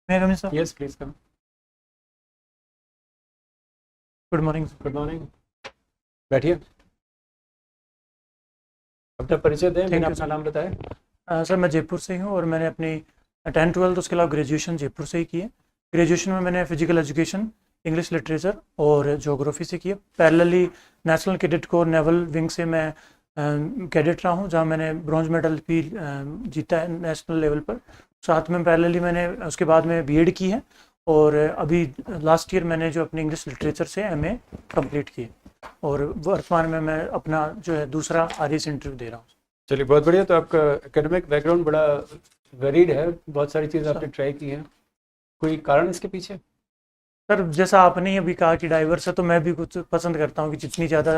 May I come in, sir? Yes, please come. Good morning, sir. Good morning. बैठिए. अपना परिचय दें. मैंने अपना नाम बताया. सर मैं जयपुर से हूँ और मैंने अपनी 10-12 उसके अलावा ग्रेजुएशन जयपुर से ही की है. ग्रेजुएशन में मैंने फिजिकल एजुकेशन, इंग्लिश लिटरेचर और ज्योग्राफी से किया. Parallelly national cadet corps naval wing से मैं कैडेट रहा हूँ, जहाँ मैंने ब्रॉन्ज मेडल भी जीता है नेशनल लेवल पर. साथ में पैरेलली मैंने उसके बाद में बीएड की है और अभी लास्ट ईयर मैंने जो अपनी इंग्लिश लिटरेचर से एमए कंप्लीट की और वर्तमान में मैं अपना जो है दूसरा आरएस इंटरव्यू दे रहा हूँ. चलिए, बहुत बढ़िया. तो आपका एकेडमिक बैकग्राउंड बड़ा वेरिड है, बहुत सारी चीज़ें आपने ट्राई की हैं. कोई कारण इसके पीछे? सर जैसा आपने ही अभी कहा कि डाइवर्स है, तो मैं भी कुछ पसंद करता हूँ कि जितनी ज़्यादा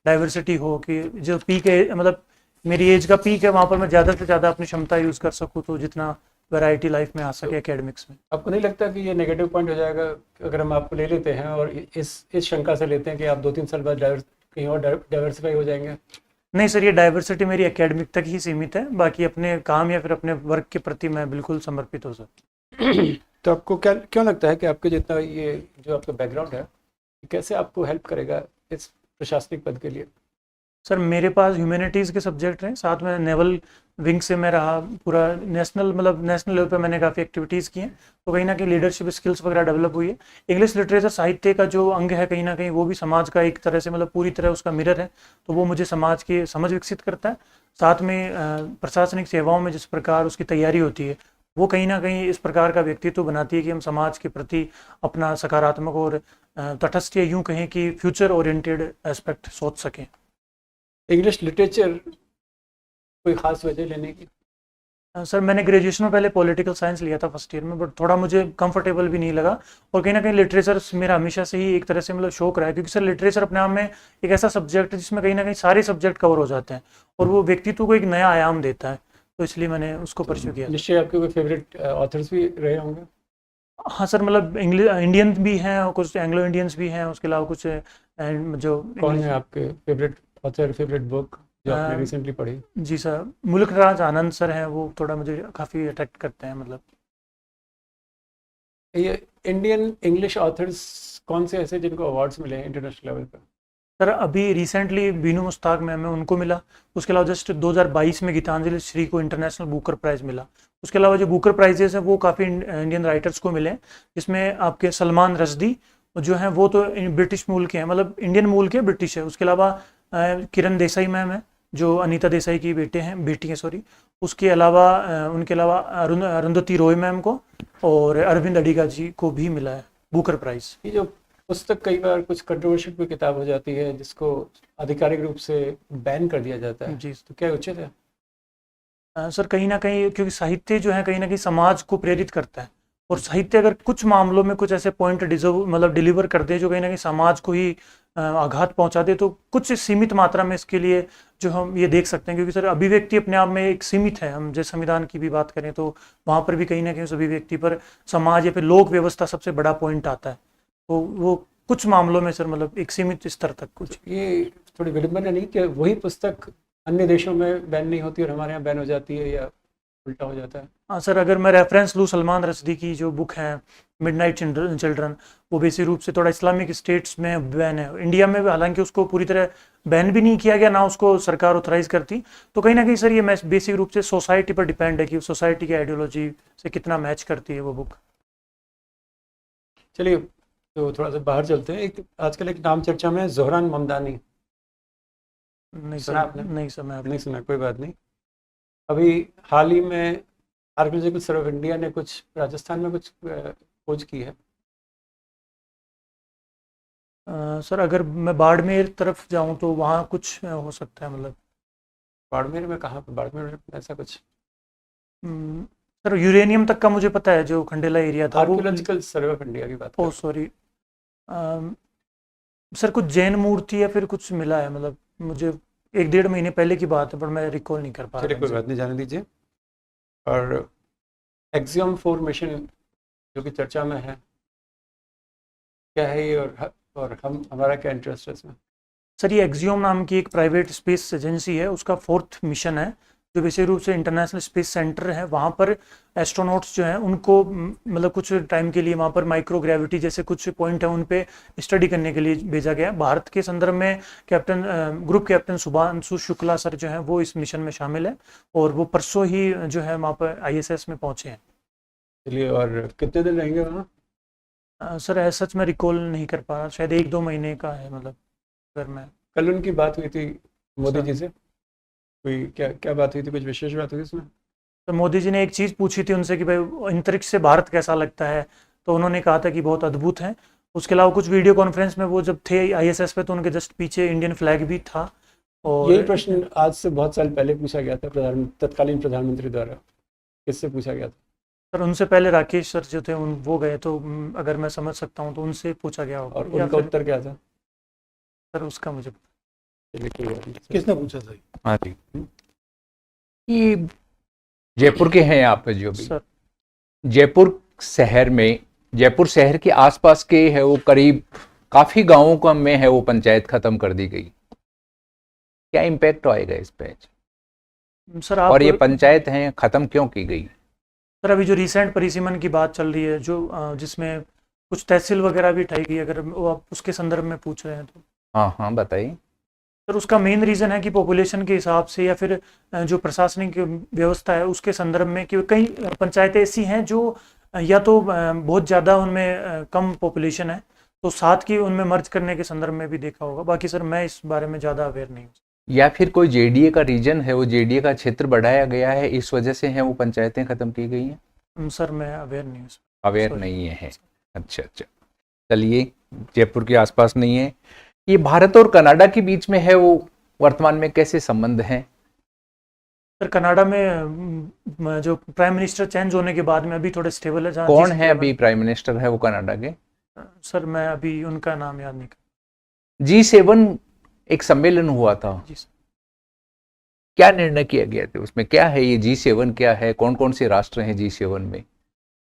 डाइवर्सिटी हो, कि जो पीक है, मतलब मेरी एज का पीक है, वहाँ पर मैं ज़्यादा से ज़्यादा अपनी क्षमता यूज़ कर सकूँ, तो जितना वैरायटी लाइफ में आ सके एकेडमिक्स में. आपको नहीं लगता कि ये नेगेटिव पॉइंट हो जाएगा अगर हम आपको ले लेते हैं और इस शंका से लेते हैं कि आप 2-3 साल बाद कहीं और डाइवर्सिफाई हो जाएंगे? नहीं सर, ये डाइवर्सिटी मेरी एकेडमिक तक ही सीमित है, बाकी अपने काम या फिर अपने वर्क के प्रति मैं बिल्कुल समर्पित हूँ सर. तो आपको क्यों लगता है कि आपके जितना ये जो आपका बैकग्राउंड है, कैसे आपको हेल्प करेगा इस प्रशासनिक पद के लिए? सर मेरे पास ह्यूमैनिटीज़ के सब्जेक्ट हैं, साथ में नेवल विंग से मैं रहा, पूरा नेशनल लेवल पे मैंने काफ़ी एक्टिविटीज़ की हैं, तो कहीं ना कहीं लीडरशिप स्किल्स वगैरह डेवलप हुई है. इंग्लिश लिटरेचर साहित्य का जो अंग है, कहीं ना कहीं वो भी समाज का एक तरह से पूरी तरह उसका मिरर है, तो वो मुझे समाज की समझ विकसित करता है. साथ में प्रशासनिक सेवाओं में जिस प्रकार उसकी तैयारी होती है, वो कहीं ना कहीं इस प्रकार का व्यक्तित्व बनाती है कि हम समाज के प्रति अपना सकारात्मक और तटस्थ, या यूँ कहें कि फ्यूचर ओरिएंटेड एस्पेक्ट सोच सकें. इंग्लिश लिटरेचर कोई ख़ास वजह लेने की? सर मैंने ग्रेजुएशन में पहले पॉलिटिकल साइंस लिया था फर्स्ट ईयर में, बट थोड़ा मुझे कंफर्टेबल भी नहीं लगा, और कहीं ना कहीं लिटरेचर मेरा हमेशा से ही एक तरह से शौक रहा है, क्योंकि सर लिटरेचर अपने आप में एक ऐसा सब्जेक्ट है जिसमें कहीं ना कहीं सारे सब्जेक्ट कवर हो जाते हैं और वो व्यक्तित्व को एक नया आयाम देता है, तो इसलिए मैंने उसको परस्यू किया. निश्चय आपके कोई फेवरेट ऑथर्स भी रहे होंगे? हाँ सर, इंग्लिश इंडियन भी हैं और कुछ एंग्लो इंडियंस भी हैं, उसके अलावा कुछ जो कौन है आपके फेवरेट ऑथर, फेवरेट बुक जो आपने रिसेंटली पढ़ी? जी सर, मुल्क राज आनंद सर हैं, वो थोड़ा मुझे काफ़ी अट्रैक्ट करते हैं. ये इंडियन इंग्लिश ऑथर्स कौन से ऐसे जिनको अवार्ड्स मिले हैं इंटरनेशनल लेवल पर? सर अभी रिसेंटली बीनू मुश्ताक मैम है, उनको मिला. उसके अलावा जस्ट 2022 में गीतांजलि श्री को इंटरनेशनल बुकर प्राइज़ मिला. उसके अलावा जो बुकर प्राइजेस हैं वो काफ़ी इंडियन राइटर्स को मिले हैं, जिसमें आपके सलमान रश्दी जो हैं वो तो ब्रिटिश मूल के हैं, इंडियन मूल के, ब्रिटिश है. उसके अलावा किरण देसाई मैम है, जो अनीता देसाई की बेटी है सॉरी. उसके अलावा उनके अलावा अरुंधति रॉय मैम को और अरविंद अडिगा जी को भी मिला है बुकर प्राइज़. ये जो पुस्तक कई बार कुछ कंट्रोवर्शियल भी किताब हो जाती है जिसको आधिकारिक रूप से बैन कर दिया जाता है जी, तो क्या उचित है? सर कहीं ना कहीं, क्योंकि साहित्य जो है कहीं ना कहीं समाज को प्रेरित करता है, और साहित्य अगर कुछ मामलों में कुछ ऐसे पॉइंट डिलीवर कर दे जो कहीं ना कहीं समाज को ही आघात पहुंचा दे, तो कुछ सीमित मात्रा में इसके लिए जो हम ये देख सकते हैं, क्योंकि सर अभिव्यक्ति अपने आप में एक सीमित है. हम जैसे संविधान की भी बात करें तो वहाँ पर भी कहीं ना कहीं उस अभिव्यक्ति पर समाज या फिर लोक व्यवस्था सबसे बड़ा पॉइंट आता है, तो वो कुछ मामलों में सर एक सीमित स्तर तक कुछ. ये थोड़ी विडंबना नहीं कि वही पुस्तक अन्य देशों में बैन नहीं होती और हमारे यहाँ बैन हो जाती है, या उल्टा हो जाता है? हाँ सर, अगर मैं रेफरेंस लूँ सलमान रश्दी की जो बुक है मिडनाइट चिल्ड्रन, वो बेसिक रूप से थोड़ा इस्लामिक स्टेट्स में बैन है. इंडिया में हालांकि उसको पूरी तरह बैन भी नहीं किया गया, ना उसको सरकार ऑथराइज करती, तो कहीं ना कहीं सर ये बेसिक रूप से सोसाइटी पर डिपेंड है कि सोसाइटी की आइडियोलॉजी से कितना मैच करती है वो बुक. चलिए, तो थोड़ा सा बाहर चलते हैं. आजकल एक नाम चर्चा में ज़ोहरान ममदानी. नहीं सुना सर, आपने? नहीं सर, मैं नहीं सुना, कोई बात नहीं. अभी हाल ही में आर्कियोलॉजिकल सर्वे ऑफ इंडिया ने कुछ राजस्थान में कुछ खोज की है. सर अगर मैं बाड़मेर तरफ जाऊं तो वहाँ कुछ हो सकता है. बाड़मेर में कहाँ पर? बाड़मेर में ऐसा कुछ? सर यूरेनियम तक का मुझे पता है, जो खंडेला एरिया था. आर्कियोलॉजिकल सर्वे ऑफ इंडिया की बात. ओह सॉरी सर, कुछ जैन मूर्ति या फिर कुछ मिला है, मुझे 1-1.5 महीने पहले की बात है, पर मैं रिकॉल नहीं कर पा रहा. चलिए, कोई बात नहीं, जाने दीजिए. और एक्सियम 4 मिशन जो कि चर्चा में है, क्या है ये, और हमारा क्या इंटरेस्ट है इसमें? सर ये एक्सियोम नाम की एक प्राइवेट स्पेस एजेंसी है, उसका 4th मिशन है, जो विशेष रूप से इंटरनेशनल स्पेस सेंटर है, वहाँ पर एस्ट्रोनॉट्स जो हैं उनको मतलब कुछ टाइम के लिए वहाँ पर माइक्रो ग्रेविटी जैसे कुछ पॉइंट है उन पे स्टडी करने के लिए भेजा गया। भारत के संदर्भ में group captain Shubhanshu Shukla sir जो हैं वो इस मिशन में शामिल है और वो परसों ही जो है वहाँ पर ISS में पहुँचे हैं। चलिए, और कितने दिन रहेंगे वहाँ? सर ऐसा सच मैं रिकॉल नहीं कर पा रहा, शायद 1-2 महीने का है, मतलब अगर मैं कल उनकी बात हुई थी मोदी सर। जी से, कोई क्या बात हुई थी? कुछ विशेष बात हुई इसमें? तो मोदी जी ने एक चीज़ पूछी थी उनसे कि भाई अंतरिक्ष से भारत कैसा लगता है, तो उन्होंने कहा था कि बहुत अद्भुत है। उसके अलावा कुछ वीडियो कॉन्फ्रेंस में वो जब थे ISS पे तो उनके जस्ट पीछे इंडियन फ्लैग भी था। और यही प्रश्न आज से बहुत साल पहले पूछा गया था तत्कालीन प्रधानमंत्री द्वारा। किससे पूछा गया था? सर उनसे पहले राकेश सर जो थे वो गए, तो अगर मैं समझ सकता हूँ तो उनसे पूछा गया होगा। और या उनका फिर उत्तर क्या था? सर उसका मुझे चलिए, कोई बात नहीं। किसने पूछा था? हाँ जी, ये जयपुर के हैं आप जो भी सर जयपुर शहर के आसपास के है वो करीब काफी गांवों का में है वो पंचायत खत्म कर दी गई। क्या इम्पैक्ट आएगा इस पे? सर आप और ये पंचायत हैं खत्म क्यों की गई? सर अभी जो रिसेंट परिसीमन की बात चल रही है, जो जिसमें कुछ तहसील वगैरह भी उठाई गई, अगर वो आप उसके संदर्भ में पूछ रहे हैं तो हाँ हाँ बताइए। सर उसका मेन रीज़न है कि पॉपुलेशन के हिसाब से या फिर जो प्रशासनिक व्यवस्था है उसके संदर्भ में कि कई पंचायतें ऐसी हैं जो या तो बहुत ज़्यादा उनमें कम पॉपुलेशन है, तो साथ की उनमें मर्ज करने के संदर्भ में भी देखा होगा। बाकी सर मैं इस बारे में ज़्यादा अवेयर नहीं हूँ। या फिर कोई जेडीए का रीजन है, वो जेडीए का क्षेत्र बढ़ाया गया है, इस वजह से है वो पंचायतें खत्म की गई हैं? सर मैं अवेयर नहीं हूँ सर। Aware Sorry. नहीं है। अच्छा, चलिए, जयपुर के आसपास नहीं है। ये भारत और कनाडा के बीच में है वो वर्तमान में कैसे संबंध हैं? सर कनाडा में जो प्राइम मिनिस्टर चेंज होने के बाद में अभी थोड़े स्टेबल है। कौन है अभी प्राइम मिनिस्टर है वो कनाडा के? सर मैं अभी उनका नाम याद नहीं कर। G7 एक सम्मेलन हुआ था, जी सर। क्या निर्णय किया गया था उसमें? क्या है ये G7 क्या है? कौन कौन से राष्ट्र हैं G7 में?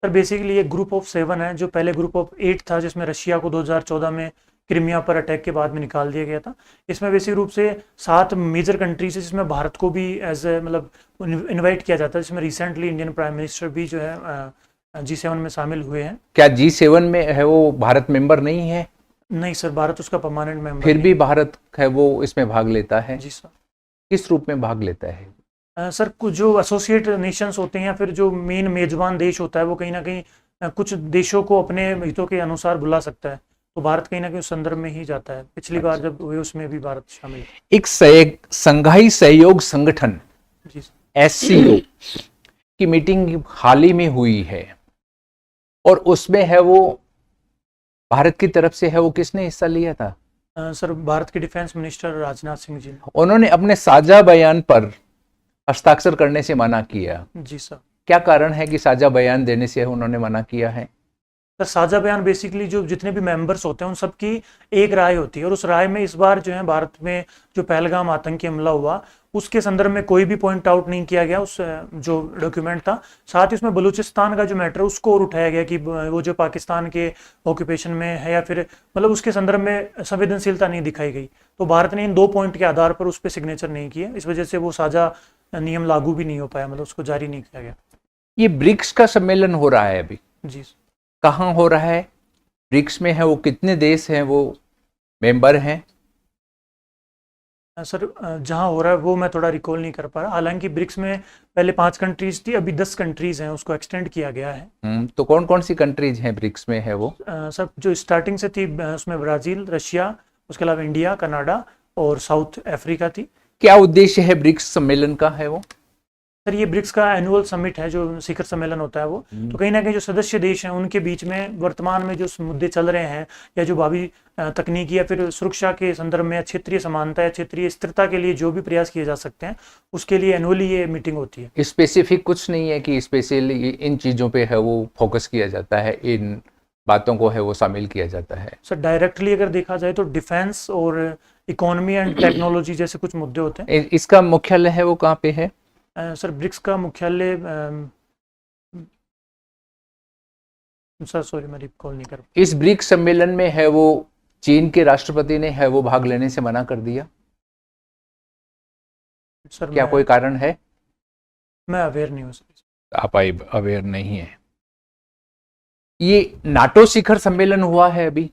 सर बेसिकली ये ग्रुप ऑफ 7 है, जो पहले ग्रुप ऑफ 8 था जिसमें रशिया को 2014 में क्रीमिया पर अटैक के बाद में निकाल दिया गया था। इसमें बेसिक रूप से 7 मेजर कंट्रीज है जिसमें भारत को भी एज ए मतलब इनवाइट किया जाता है, जिसमें रिसेंटली इंडियन प्राइम मिनिस्टर भी जो है G7 में शामिल हुए हैं। क्या G7 में है वो भारत मेंबर नहीं है? नहीं सर, भारत उसका परमानेंट मेंबर फिर भी भारत है वो इसमें भाग लेता है? जी सर। किस रूप में भाग लेता है? सर कुछ जो एसोसिएट नेशंस होते हैं या फिर जो मेन मेजबान देश होता है वो कहीं ना कहीं कुछ देशों को अपने हितों के अनुसार बुला सकता है, तो भारत कहीं ना कहीं उस संदर्भ में ही जाता है। पिछली बार जब हुए उसमें भी भारत शामिल है। एक संघाई सहयोग संगठन जी सर। SCO की मीटिंग हाल ही में हुई है और उसमें है वो भारत की तरफ से है वो किसने हिस्सा लिया था? सर भारत के डिफेंस मिनिस्टर राजनाथ सिंह जी। उन्होंने अपने साझा बयान पर हस्ताक्षर करने से मना किया। जी सर। क्या कारण है कि साझा बयान देने से उन्होंने मना किया है? सर साझा बयान बेसिकली जो जितने भी मेंबर्स होते हैं उन सबकी एक राय होती है, और उस राय में इस बार जो है भारत में जो पहलगाम आतंकी हमला हुआ उसके संदर्भ में कोई भी पॉइंट आउट नहीं किया गया उस जो डॉक्यूमेंट था। साथ ही उसमें बलूचिस्तान का जो मैटर उसको और उठाया गया कि वो जो पाकिस्तान के ऑक्यूपेशन में है या फिर मतलब उसके संदर्भ में संवेदनशीलता नहीं दिखाई गई, तो भारत ने इन 2 पॉइंट के आधार पर उस पर सिग्नेचर नहीं किया। इस वजह से वो साझा नियम लागू भी नहीं हो पाया, मतलब उसको जारी नहीं किया गया। ये ब्रिक्स का सम्मेलन हो रहा है अभी, जी कहाँ हो रहा है? ब्रिक्स में है वो कितने देश हैं वो मेंबर हैं? सर जहाँ हो रहा है वो मैं थोड़ा रिकॉल नहीं कर पा रहा। हालांकि ब्रिक्स में पहले 5 कंट्रीज थी, अभी 10 कंट्रीज हैं, उसको एक्सटेंड किया गया है। तो कौन कौन सी कंट्रीज हैं ब्रिक्स में है वो? सर जो स्टार्टिंग से थी उसमें ब्राज़ील, रशिया, उसके अलावा इंडिया, कनाडा और साउथ अफ्रीका थी। क्या उद्देश्य है ब्रिक्स सम्मेलन का है वो? सर ये ब्रिक्स का एनुअल समिट है, जो शिखर सम्मेलन होता है वो, तो कहीं ना कहीं जो सदस्य देश हैं उनके बीच में वर्तमान में जो मुद्दे चल रहे हैं या जो भावी तकनीकी या फिर सुरक्षा के संदर्भ में क्षेत्रीय समानता या क्षेत्रीय स्थिरता के लिए जो भी प्रयास किए जा सकते हैं उसके लिए एनुअली ये मीटिंग होती है। स्पेसिफिक कुछ नहीं है कि स्पेशली इन चीज़ों पे है वो फोकस किया जाता है, इन बातों को है वो शामिल किया जाता है? सर डायरेक्टली अगर देखा जाए तो डिफेंस और इकोनॉमी एंड टेक्नोलॉजी जैसे कुछ मुद्दे होते हैं। इसका मुख्यालय है वो कहाँ पे है? सर ब्रिक्स का मुख्यालय सर सॉरी मैं रिकॉल नहीं कर। इस ब्रिक्स सम्मेलन में है वो चीन के राष्ट्रपति ने है वो भाग लेने से मना कर दिया। सर क्या कोई कारण है? मैं अवेयर नहीं हूँ सर। आप अवेयर नहीं है। ये नाटो शिखर सम्मेलन हुआ है अभी,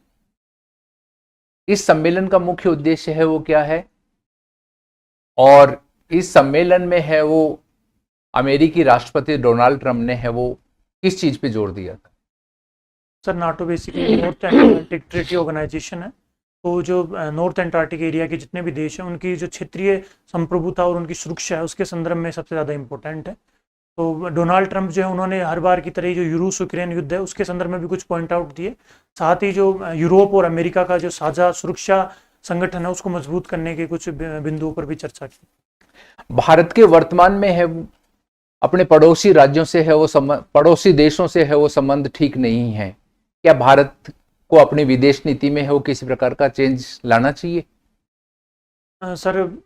इस सम्मेलन का मुख्य उद्देश्य है वो क्या है, और इस सम्मेलन में है वो अमेरिकी राष्ट्रपति डोनाल्ड ट्रंप ने है वो किस चीज पे जोर दिया था? Sir NATO basically North Atlantic Treaty Organization है, तो जो नॉर्थ एंटार्क्टिक एरिया के जितने भी देश हैं उनकी जो क्षेत्रीय संप्रभुता और उनकी सुरक्षा है उसके संदर्भ में सबसे ज़्यादा इम्पोर्टेंट है। तो डोनाल्ड ट्रंप जो है उन्होंने हर बार की तरह जो रूस यूक्रेन युद्ध है उसके संदर्भ में भी कुछ पॉइंट आउट दिए, साथ ही जो यूरोप और अमेरिका का जो साझा सुरक्षा संगठन है उसको मजबूत करने के कुछ बिंदुओं पर भी चर्चा की। भारत के वर्तमान में है अपने पड़ोसी राज्यों से है वो पड़ोसी देशों से है वो संबंध ठीक नहीं है, क्या भारत को अपनी विदेश नीति में है वो किसी प्रकार का चेंज लाना चाहिए? सर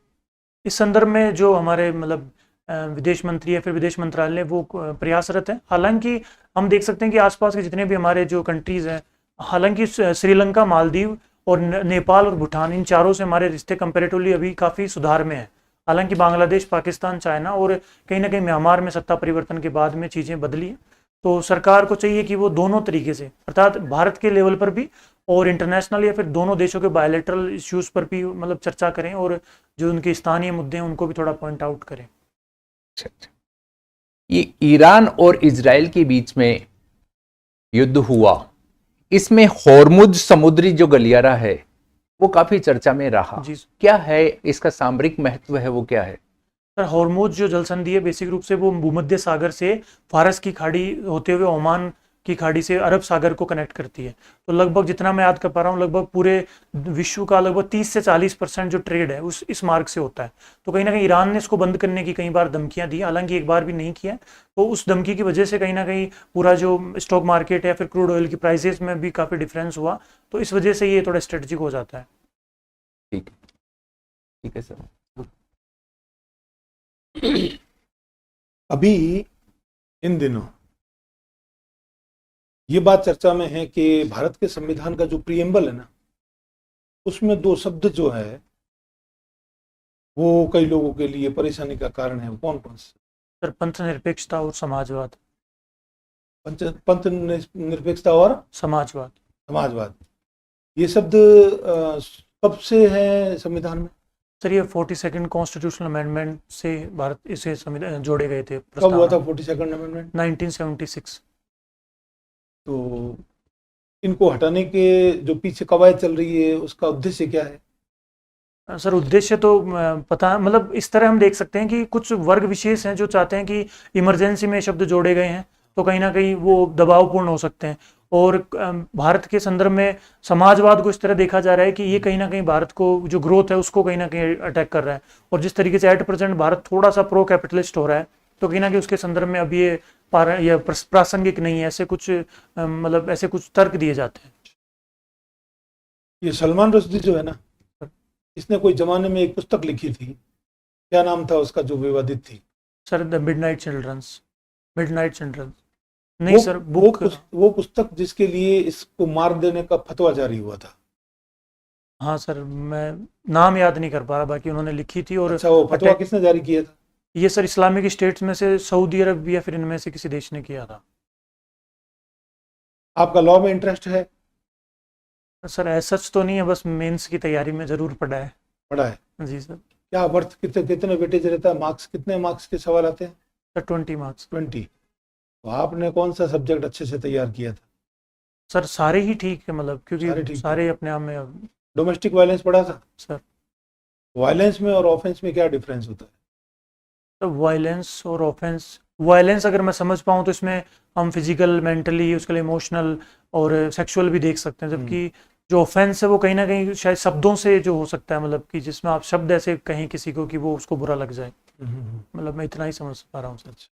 इस संदर्भ में जो हमारे मतलब विदेश मंत्री या फिर विदेश मंत्रालय वो प्रयासरत है। हालांकि हम देख सकते हैं कि आसपास के जितने भी हमारे जो कंट्रीज हैं, हालांकि श्रीलंका, मालदीव और नेपाल और भूटान, इन चारों से हमारे रिश्ते कंपेरेटिवली अभी काफ़ी सुधार में हैं। हालांकि बांग्लादेश, पाकिस्तान, चाइना और कहीं ना कहीं म्यांमार में सत्ता परिवर्तन के बाद में चीज़ें बदली हैं। तो सरकार को चाहिए कि वो दोनों तरीके से, अर्थात भारत के लेवल पर भी और इंटरनेशनल या फिर दोनों देशों के बायलैटरल इश्यूज पर भी मतलब चर्चा करें और जो उनके स्थानीय मुद्दे हैं उनको भी थोड़ा पॉइंट आउट करें। ये ईरान और इजराइल के बीच में युद्ध हुआ, इसमें होर्मुज समुद्री जो गलियारा है वो काफी चर्चा में रहा, क्या है इसका सामरिक महत्व है वो क्या है? सर होर्मुज जो जलसंधि है बेसिक रूप से वो भूमध्य सागर से फारस की खाड़ी होते हुए ओमान की खाड़ी से अरब सागर को कनेक्ट करती है। तो लगभग जितना मैं याद कर पा रहा हूँ लगभग पूरे विश्व का लगभग 30 से 40% जो ट्रेड है उस इस मार्ग से होता है। तो कहीं ना कहीं ईरान ने इसको बंद करने की कई बार धमकियां दी, हालांकि एक बार भी नहीं किया। तो उस धमकी की वजह से कहीं ना कहीं पूरा जो स्टॉक मार्केट या फिर क्रूड ऑयल की प्राइसेस में भी काफ़ी डिफरेंस हुआ, तो इस वजह से ये थोड़ा स्ट्रेटेजिक हो जाता है। ठीक है सर। अभी इन दिनों ये बात चर्चा में है कि भारत के संविधान का जो प्रीएम्बल है ना, उसमें दो शब्द जो है वो कई लोगों के लिए परेशानी का कारण है। कौन कौन से? सर पंथ निरपेक्षता और समाजवाद। पंथ निरपेक्षता और समाजवाद ये शब्द कब से है संविधान में? सर ये 42nd कॉन्स्टिट्यूशनल अमेंडमेंट से भारत इसे जोड़े गए थे। कब हुआ था 42nd अमेंडमेंट? 1976। तो इनको हटाने के जो पीछे कवायद चल रही है उसका उद्देश्य क्या है? सर उद्देश्य तो पता मतलब इस तरह हम देख सकते हैं कि कुछ वर्ग विशेष हैं जो चाहते हैं कि इमरजेंसी में शब्द जोड़े गए हैं तो कहीं ना कहीं वो दबावपूर्ण हो सकते हैं, और भारत के संदर्भ में समाजवाद को इस तरह देखा जा रहा है कि ये कहीं ना कहीं भारत को जो ग्रोथ है उसको कहीं ना कहीं अटैक कर रहा है। और जिस तरीके से 8% भारत थोड़ा सा प्रो कैपिटलिस्ट हो रहा है तो कहीं ना कहीं उसके संदर्भ में अब ये प्रासंगिक नहीं है, ऐसे कुछ मतलब ऐसे कुछ तर्क दिए जाते हैं। ये सलमान रुश्दी जो है ना, इसने कोई जमाने में एक पुस्तक लिखी थी, क्या नाम था उसका जो विवादित थी? Sir the Midnight Children's. नहीं सर वो पुस्तक जिसके लिए इसको मार देने का फतवा जारी हुआ था। हाँ सर मैं नाम याद नहीं कर पा रहा, बाकी उन्होंने लिखी थी। और अच्छा, वो फतवा किसने जारी किया था? ये सर इस्लामिक स्टेट्स में से सऊदी अरब या फिर इनमें से किसी देश ने किया था। आपका लॉ में इंटरेस्ट है? सर ऐसा सच तो नहीं है, बस मेंस की तैयारी में जरूर पढ़ा है। जी सर। क्या वर्थ कितने वेटेज रहता है? मार्क्स कितने मार्क्स के सवाल आते हैं? Sir 20 marks. 20। तो आपने कौन सा सब्जेक्ट अच्छे से तैयार किया था? सर सारे ही ठीक है, मतलब क्योंकि सारे अपने आप में। डोमेस्टिक वायलेंस पढ़ा था सर? वायलेंस में और ऑफेंस में क्या डिफरेंस होता है? तो वायलेंस और ऑफेंस, वायलेंस अगर मैं समझ पाऊँ तो इसमें हम फिजिकल, मेंटली, उसके लिए इमोशनल और सेक्सुअल भी देख सकते हैं, जबकि जो ऑफेंस है वो कहीं ना कहीं शायद शब्दों से जो हो सकता है, मतलब कि जिसमें आप शब्द ऐसे कहें किसी को कि वो उसको बुरा लग जाए। मतलब मैं इतना ही समझ पा रहा हूँ सर।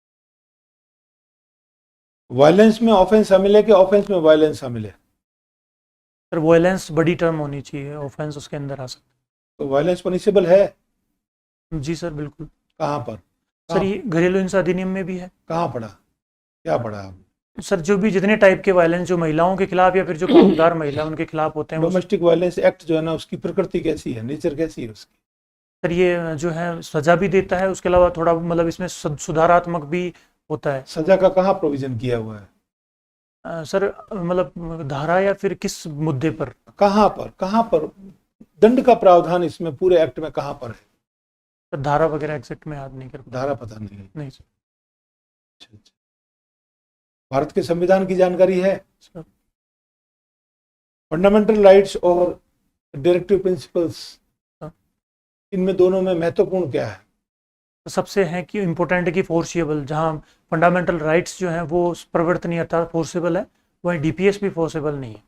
वायलेंस में ऑफेंस शामिल है कि ऑफेंस में वायलेंस शामिल है? सर वायलेंस बड़ी टर्म होनी चाहिए, ऑफेंस उसके अंदर आ सकता है। तो वायलेंस पनिशेबल है? जी सर बिल्कुल। कहाँ पर? सर ये घरेलू हिंसा अधिनियम में भी है। कहाँ पढ़ा, क्या पढ़ा? सर जो भी जितने टाइप के वायलेंस जो महिलाओं के खिलाफ या फिर जो कामगार महिला उनके खिलाफ होते हैं। डोमेस्टिक वायलेंस एक्ट जो है ना, उसकी प्रकृति कैसी है, नेचर कैसी है उसकी? सर ये जो है सजा भी देता है, उसके अलावा थोड़ा मतलब इसमें सुधारात्मक भी होता है। सजा का कहाँ प्रोविजन किया हुआ है? सर मतलब धारा या फिर किस मुद्दे पर? कहाँ पर दंड का प्रावधान इसमें पूरे एक्ट में कहाँ पर है? सर धारा वगैरह एग्जैक्ट में याद नहीं कर पा धारा पता नहीं है। नहीं सर। अच्छा, अच्छा। भारत के संविधान की जानकारी है? सर फंडामेंटल राइट्स और डायरेक्टिव प्रिंसिपल्स, हाँ। इनमें दोनों में महत्वपूर्ण क्या है? तो सबसे है कि इम्पोर्टेंट है कि फोर्सिएबल, जहाँ फंडामेंटल राइट्स जो हैं वो प्रवर्तनीय अर्थात फोर्सेबल है, वहीं डीपीएस भी फोर्सेबल नहीं है।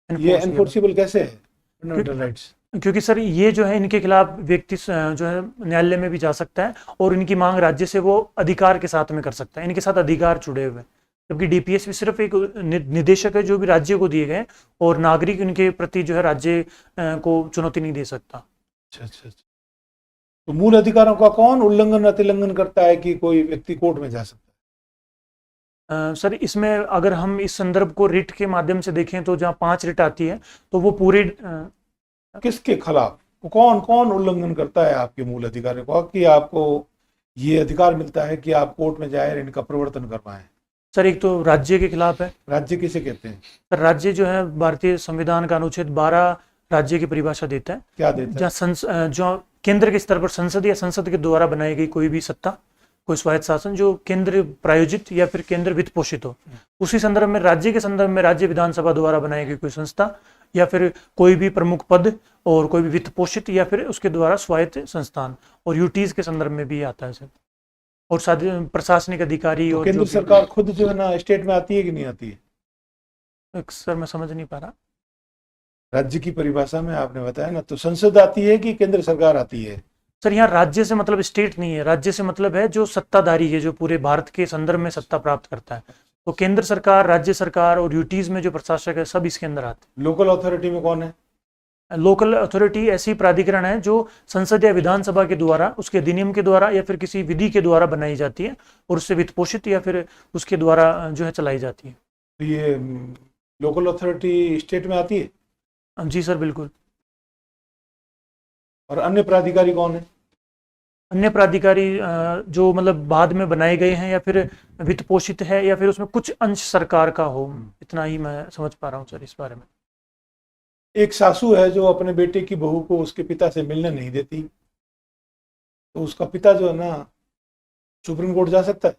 ये Enforceable। एनफोर्सिबल कैसे है फंडामेंटल राइट्स? क्योंकि सर ये जो है इनके खिलाफ व्यक्ति जो है न्यायालय में भी जा सकता है और इनकी मांग राज्य से वो अधिकार के साथ में कर सकता है, इनके साथ अधिकार जुड़े हुए हैं। जबकि डीपीएस भी सिर्फ एक निदेशक है जो भी राज्य को दिए गए, और नागरिक इनके प्रति जो है राज्य को चुनौती नहीं दे सकता। अच्छा अच्छा अच्छा। तो मूल अधिकारों का कौन उल्लंघन अतिलंघन करता है कि कोई व्यक्ति कोर्ट में जा सकता सर इसमें अगर हम इस संदर्भ को रिट के माध्यम से देखें तो जहाँ 5 रिट आती है तो वो पूरे है? किसके खिलाफ कौन कौन उल्लंघन करता है आपके मूल अधिकारों का कि आपको ये अधिकार मिलता है कि आप कोर्ट में जाए और इनका प्रवर्तन कर पाए? सर एक तो राज्य के खिलाफ है। राज्य किसे कहते हैं? सर राज्य जो है भारतीय संविधान का अनुच्छेद 12 राज्य की परिभाषा देता है, क्या देता है? जो केंद्र के स्तर पर संसद या संसद के द्वारा बनाई गई कोई भी सत्ता, कोई स्वायत्त शासन जो केंद्र प्रायोजित या फिर केंद्र वित्त पोषित हो, उसी संदर्भ में राज्य के संदर्भ में राज्य विधानसभा द्वारा बनाई गई कोई संस्था या फिर कोई भी प्रमुख पद और कोई भी वित्त पोषित या फिर उसके द्वारा स्वायत्त संस्थान, और यूटीज के संदर्भ में भी आता है सर। और साथ प्रशासनिक अधिकारी तो और केंद्र सरकार खुद जो है ना स्टेट में आती है कि नहीं आती है? सर मैं समझ नहीं पा रहा। राज्य की परिभाषा में आपने बताया ना, तो संसद आती है कि केंद्र सरकार आती है? सर यहाँ राज्य से मतलब स्टेट नहीं है, राज्य से मतलब है जो सत्ताधारी है, जो पूरे भारत के संदर्भ में सत्ता प्राप्त करता है। तो केंद्र सरकार, राज्य सरकार और यूटीज में जो प्रशासक है सब इसके अंदर आते हैं। लोकल अथॉरिटी में कौन है? लोकल अथॉरिटी ऐसी प्राधिकरण है जो संसद या विधानसभा के द्वारा, उसके अधिनियम के द्वारा या फिर किसी विधि के द्वारा बनाई जाती है और उससे वित्त पोषित या फिर उसके द्वारा जो है चलाई जाती है। तो ये लोकल अथॉरिटी स्टेट में आती है? जी सर बिल्कुल। और अन्य प्राधिकारी कौन है? अन्य प्राधिकारी जो मतलब बाद में बनाए गए हैं या फिर वित्त पोषित है या फिर उसमें कुछ अंश सरकार का हो, इतना ही मैं समझ पा रहा हूँ सर इस बारे में। एक सासू है जो अपने बेटे की बहू को उसके पिता से मिलने नहीं देती, तो उसका पिता जो है ना सुप्रीम कोर्ट जा सकता है?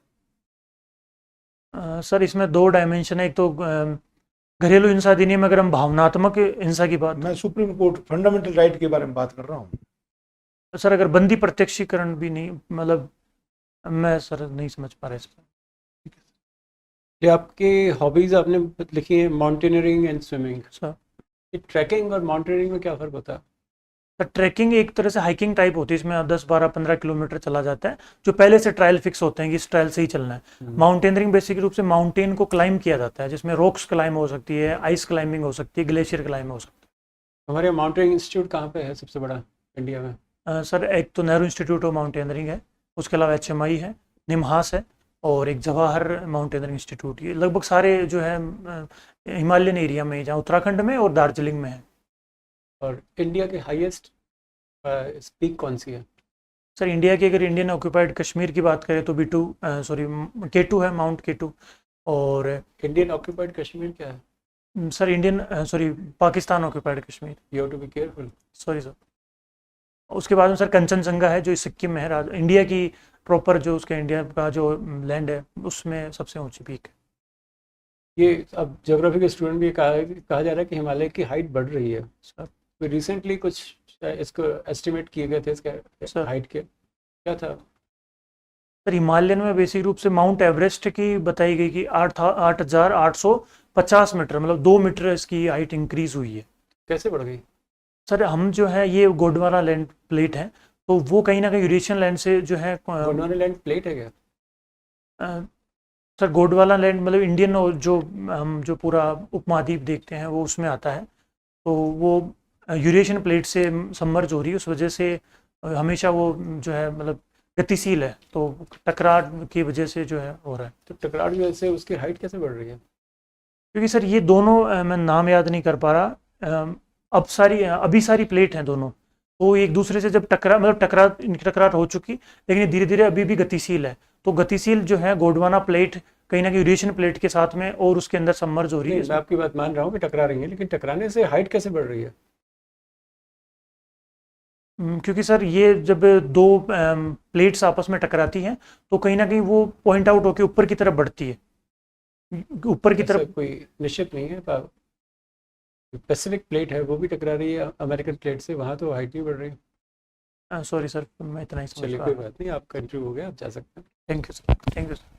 सर इसमें 2 डायमेंशन है। एक तो घरेलू हिंसा अधिनियम, अगर हम भावनात्मक हिंसा की बात, मैं सुप्रीम कोर्ट फंडामेंटल राइट के बारे में बात कर रहा हूँ। सर अगर बंदी प्रत्यक्षीकरण भी नहीं, मतलब मैं सर नहीं समझ पा रहा इस पर। ये आपकी हॉबीज आपने लिखी है, माउंटेनियरिंग एंड स्विमिंग। सर ये ट्रैकिंग और माउंटेनियरिंग में क्या फ़र्क होता है? सर ट्रैकिंग एक तरह से हाइकिंग टाइप होती है, इसमें 10, 12, 15 किलोमीटर चला जाता है, जो पहले से ट्रायल फिक्स होते हैं कि इस ट्रायल से ही चलना है। माउंटेनियरिंग बेसिक रूप से माउंटेन को क्लाइंब किया जाता है, जिसमें रॉक्स क्लाइंब हो सकती है, आइस क्लाइंबिंग हो सकती है, ग्लेशियर क्लाइंब हो सकती हमारे माउंटेनियरिंग इंस्टीट्यूट कहाँ पे है सबसे बड़ा इंडिया में? है। सर एक तो नेहरू इंस्टीट्यूट ऑफ माउंटेनियरिंग है, उसके अलावा HMI है, निम्हांस है, और एक जवाहर माउंटेनियरिंग इंस्टीट्यूट। ये लगभग सारे जो है हिमालयन एरिया में, जहाँ उत्तराखंड में और दार्जिलिंग में है। और इंडिया के हाईएस्ट पीक कौन सी है? सर इंडिया की अगर इंडियन ऑक्यूपाइड कश्मीर की बात करें तो K2 है, माउंट K2। और इंडियन ऑक्यूपाइड कश्मीर क्या है? Sir Pakistan occupied Kashmir, you have to be careful. Sorry sir. उसके बाद में सर कंचनजंगा है जो सिक्किम में है, इंडिया की प्रॉपर जो उसका इंडिया का जो लैंड है उसमें सबसे ऊंची पीक है। ये अब ज्योग्राफी के स्टूडेंट भी कहा जा रहा है कि हिमालय की हाइट बढ़ रही है सर। रिसेंटली कुछ इसको एस्टिमेट किए गए थे इसके हाइट के, क्या था? सर हिमालयन में बेसिक रूप से माउंट एवरेस्ट की बताई गई कि 8,850 मीटर, मतलब 2 मीटर इसकी हाइट इंक्रीज हुई है। कैसे बढ़ गई? सर हम जो है ये गोंडवाना लैंड प्लेट है, तो वो कहीं ना कहीं यूरेशियन लैंड से जो है गोंडवाना लैंड प्लेट है क्या? सर गोंडवाना लैंड मतलब इंडियन, और जो हम जो पूरा उपमहाद्वीप देखते हैं वो उसमें आता है, तो वो यूरेशियन प्लेट से सबमर्ज हो रही है, उस वजह से हमेशा वो जो है मतलब गतिशील है, तो टकराव की वजह से जो है हो रहा है। तो टकराव की वजह से उसकी हाइट कैसे बढ़ रही है? क्योंकि सर ये दोनों मैं नाम याद नहीं कर पा रहा, अभी सारी प्लेट हैं दोनों, तो एक दूसरे से जब इनकी टकरार हो चुकी, लेकिन ये धीरे धीरे अभी भी गतिशील है। तो गतिशील जो है गोंडवाना प्लेट कहीं ना कहीं यूरेशियन प्लेट के साथ में और उसके अंदर सबमर्ज हो रही है। मैं आपकी बात मान रहा हूँ कि टकरा रही है, लेकिन टकराने से हाइट कैसे बढ़ रही है? क्योंकि सर ये जब दो प्लेट्स आपस में टकराती हैं तो कहीं ना कहीं वो पॉइंट आउट होकर ऊपर की तरफ बढ़ती है, ऊपर की तरफ। कोई निश्चित नहीं है। पैसिफिक प्लेट है वो भी टकरा रही है अमेरिकन प्लेट से, वहाँ तो हाइट नहीं बढ़ रही। सॉरी सर, मैं इतना ही समझ चलिए पा कोई रहा हूँ। बात नहीं, आपका इंटरव्यू हो गया, आप जा सकते हैं। Thank you sir, thank you sir.